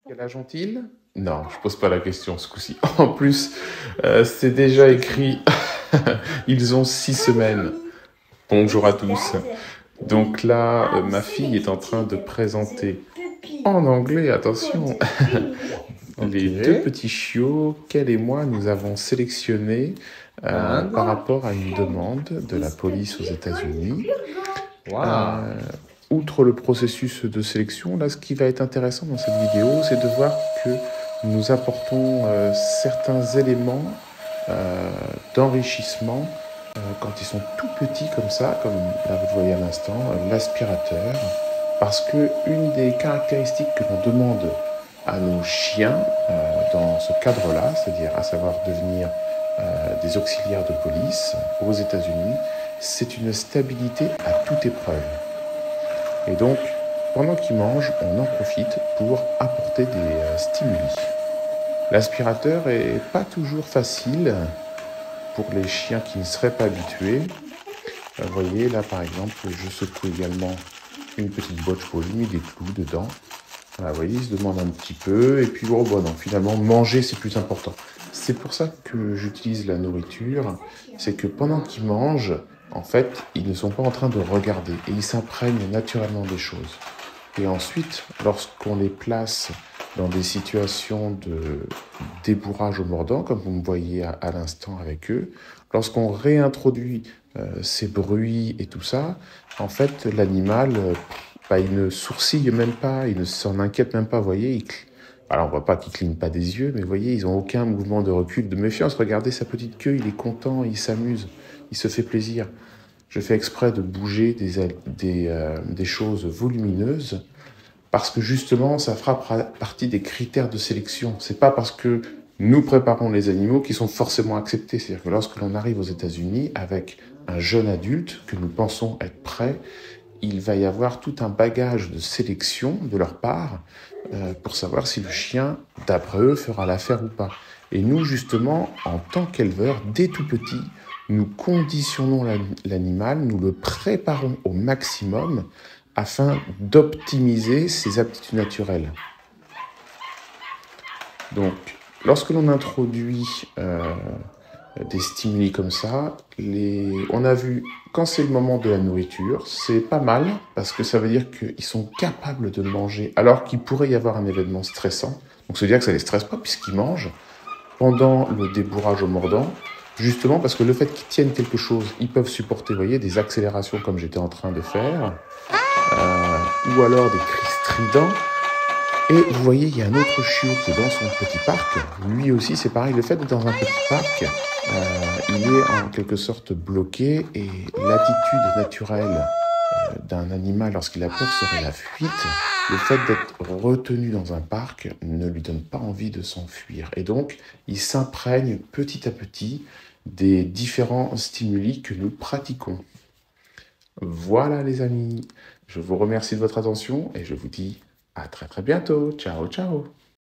Quel âge ont-ils? Non, je pose pas la question ce coup-ci. En plus, c'est déjà écrit. Ils ont 6 semaines. Bonjour à tous. Donc là, ma fille est en train de présenter en anglais, attention, les deux Ok. petits chiots qu'elle et moi nous avons sélectionnés par rapport à une demande de la police aux États-Unis. Waouh. Outre le processus de sélection, là, ce qui va être intéressant dans cette vidéo, c'est de voir que nous apportons certains éléments euh, d'enrichissement quand ils sont tout petits comme ça, comme là vous le voyez à l'instant, l'aspirateur. Parce que une des caractéristiques que l'on demande à nos chiens dans ce cadre-là, c'est-à-dire à savoir devenir des auxiliaires de police aux États-Unis, c'est une stabilité à toute épreuve. Et donc, pendant qu'ils mangent, on en profite pour apporter des stimuli. L'aspirateur est pas toujours facile pour les chiens qui ne seraient pas habitués. Vous voyez, là par exemple, je secoue également une petite botte pour lui, des clous dedans. Voilà, vous voyez, il se demande un petit peu, et puis bon, non, finalement, manger, c'est plus important. C'est pour ça que j'utilise la nourriture, c'est que pendant qu'ils mangent, en fait, ils ne sont pas en train de regarder, et ils s'imprègnent naturellement des choses. Et ensuite, lorsqu'on les place dans des situations de débourrage au mordant, comme vous me voyez à l'instant avec eux, lorsqu'on réintroduit ces bruits et tout ça, en fait, l'animal, il ne sourcille même pas, il ne s'en inquiète même pas, vous voyez. Alors, on voit pas qu'il cligne pas des yeux, mais vous voyez, ils n'ont aucun mouvement de recul, de méfiance. Regardez sa petite queue, il est content, il s'amuse, il se fait plaisir. Je fais exprès de bouger des choses volumineuses parce que justement, ça fera partie des critères de sélection. C'est pas parce que nous préparons les animaux qui sont forcément acceptés. C'est-à-dire que lorsque l'on arrive aux États-Unis avec un jeune adulte que nous pensons être prêt, il va y avoir tout un bagage de sélection de leur part pour savoir si le chien, d'après eux, fera l'affaire ou pas. Et nous, justement, en tant qu'éleveurs, dès tout petit, nous conditionnons l'animal, nous le préparons au maximum afin d'optimiser ses aptitudes naturelles. Donc, lorsque l'on introduit des stimuli comme ça, on a vu quand c'est le moment de la nourriture, c'est pas mal parce que ça veut dire qu'ils sont capables de manger alors qu'il pourrait y avoir un événement stressant. Donc, ça veut dire que ça les stresse pas puisqu'ils mangent pendant le débourrage au mordant, justement parce que le fait qu'ils tiennent quelque chose, ils peuvent supporter, vous voyez, des accélérations comme j'étais en train de faire, ou alors des cris stridents. Et vous voyez, il y a un autre chiot qui est dans son petit parc. Lui aussi, c'est pareil. Le fait d'être dans un petit parc, il est en quelque sorte bloqué et l'attitude naturelle d'un animal lorsqu'il a peur serait la fuite. Le fait d'être retenu dans un parc ne lui donne pas envie de s'enfuir. Et donc, il s'imprègne petit à petit des différents stimuli que nous pratiquons. Voilà les amis, je vous remercie de votre attention et je vous dis à très très bientôt. Ciao ciao.